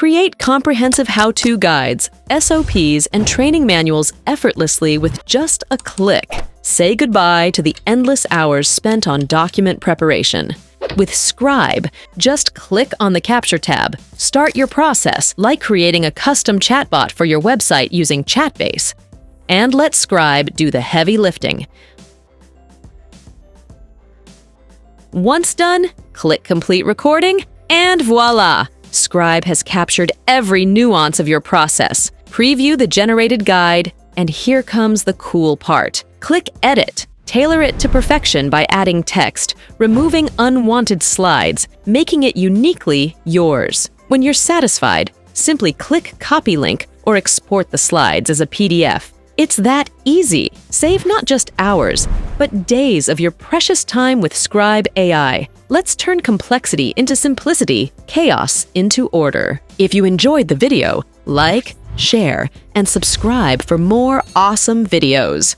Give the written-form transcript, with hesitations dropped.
Create comprehensive how-to guides, SOPs, and training manuals effortlessly with just a click. Say goodbye to the endless hours spent on document preparation. With Scribe, just click on the Capture tab. Start your process, like creating a custom chatbot for your website using Chatbase. And let Scribe do the heavy lifting. Once done, click Complete Recording, and voila! Scribe has captured every nuance of your process. Preview the generated guide, and here comes the cool part. Click Edit. Tailor it to perfection by adding text, removing unwanted slides, making it uniquely yours. When you're satisfied, simply click Copy Link or export the slides as a PDF. It's that easy. Save not just hours, but days of your precious time with Scribe AI. Let's turn complexity into simplicity, chaos into order. If you enjoyed the video, like, share, and subscribe for more awesome videos.